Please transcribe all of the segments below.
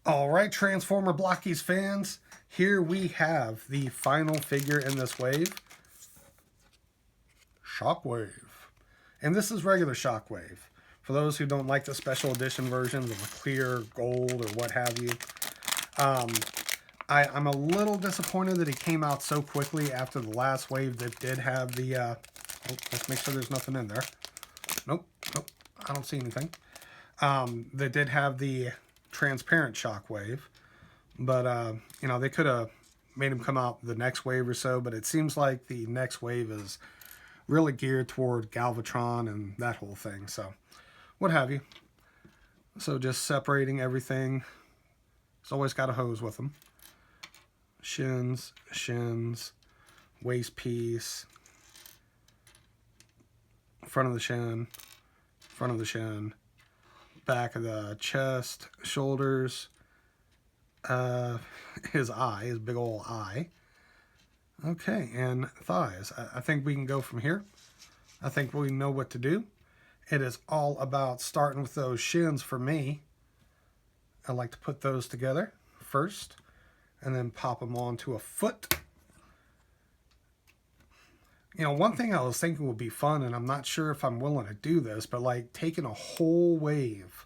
All right, Transformer Blokees fans, here we have the final figure in this wave, Shockwave. And this is regular Shockwave. For those who don't like the special edition versions of the clear gold or what have you, I'm a little disappointed that he came out so quickly after the last wave that did have the, let's make sure there's nothing in there. Nope, I don't see anything. That did have the transparent Shockwave. But, you know, they could have made him come out the next wave or so, but it seems like the next wave is really geared toward Galvatron and that whole thing. So, what have you. So, just separating everything. It's always got a hose with them. Shins, waist piece, front of the shin, back of the chest, shoulders, his big old eye. Okay, and thighs. I think we can go from here. I think we know what to do. It is all about starting with those shins for me. I like to put those together first and then pop them onto a foot. You know, one thing I was thinking would be fun, and I'm not sure if I'm willing to do this, but like taking a whole wave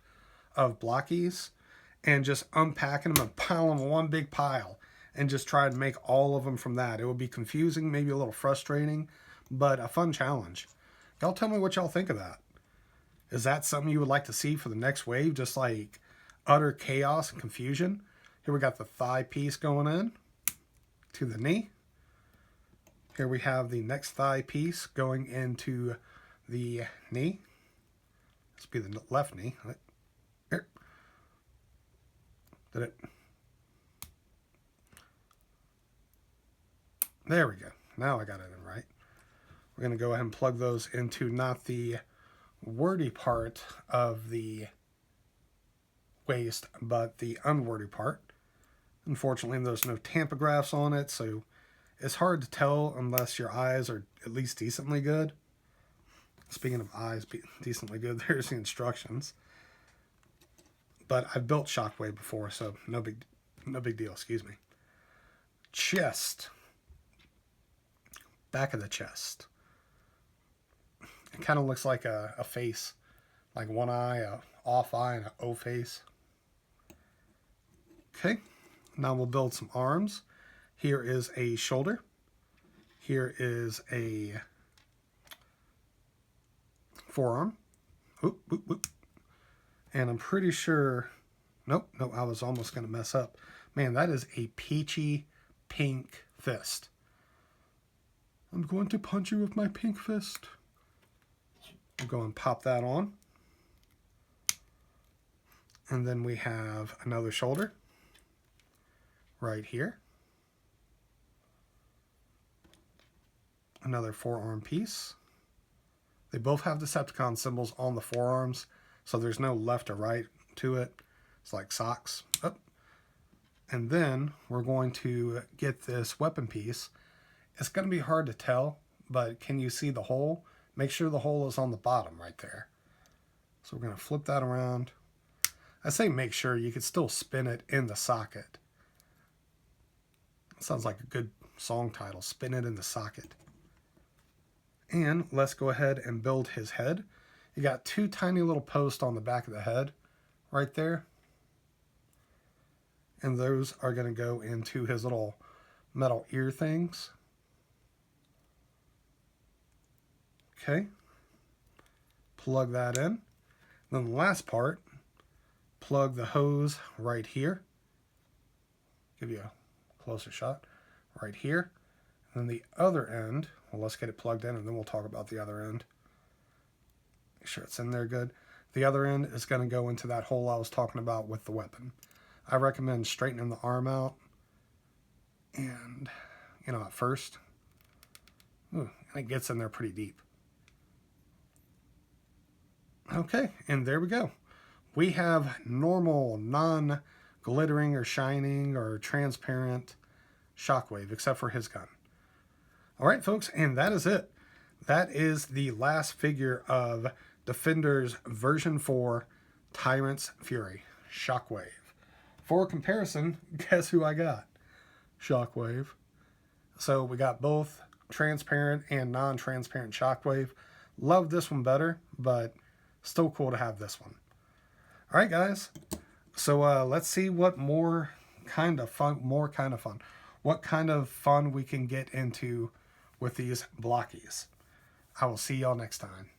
of Blokees and just unpacking them and piling them in one big pile and just try to make all of them from that. It would be confusing, maybe a little frustrating, but a fun challenge. Y'all tell me what y'all think of that. Is that something you would like to see for the next wave? Just like utter chaos and confusion. Here we got the thigh piece going in to the knee. Here we have the next thigh piece going into the knee. This will be the left knee. Here. Did it? There we go. Now I got it in right. We're going to go ahead and plug those into not the wordy part of the waist, but the unwordy part. Unfortunately, there's no tampagraphs on it, so it's hard to tell unless your eyes are at least decently good. Speaking of eyes decently good, there's the instructions. But I've built Shockwave before, so no big deal, excuse me. Chest. Back of the chest. It kind of looks like a face. Like one eye, a off eye, and an O face. Okay. Now we'll build some arms. Here is a shoulder. Here is a forearm. Oop, oop, oop. And I'm pretty sure... Nope, I was almost going to mess up. Man, that is a peachy pink fist. I'm going to punch you with my pink fist. We'll go and pop that on. And then we have another shoulder. Right here. Another forearm piece. They both have Decepticon symbols on the forearms, so there's no left or right to it. It's like socks. Oh. And then we're going to get this weapon piece. It's going to be hard to tell, but can you see the hole? Make sure the hole is on the bottom right there. So we're going to flip that around. I say make sure, you could still spin it in the socket. Sounds like a good song title, Spin It in the Socket. And let's go ahead and build his head. You got two tiny little posts on the back of the head right there. And those are going to go into his little metal ear things. Okay. Plug that in. Then the last part, plug the hose right here. Give you a closer shot right here. And then the other end, well, let's get it plugged in and then we'll talk about the other end. Make sure it's in there good. The other end is going to go into that hole I was talking about with the weapon. I recommend straightening the arm out. And, you know, at first, and it gets in there pretty deep. Okay, and there we go. We have normal, non-glittering or shining or transparent Shockwave, except for his gun. All right, folks, and that is it. That is the last figure of Defenders version 4 Tyrant's Fury Shockwave. for comparison, guess who I got? Shockwave. So we got both transparent and non-transparent Shockwave. Love this one better, but still cool to have this one. All right, guys. So let's see what more kind of fun what kind of fun we can get into with these Blokees. I will see y'all next time.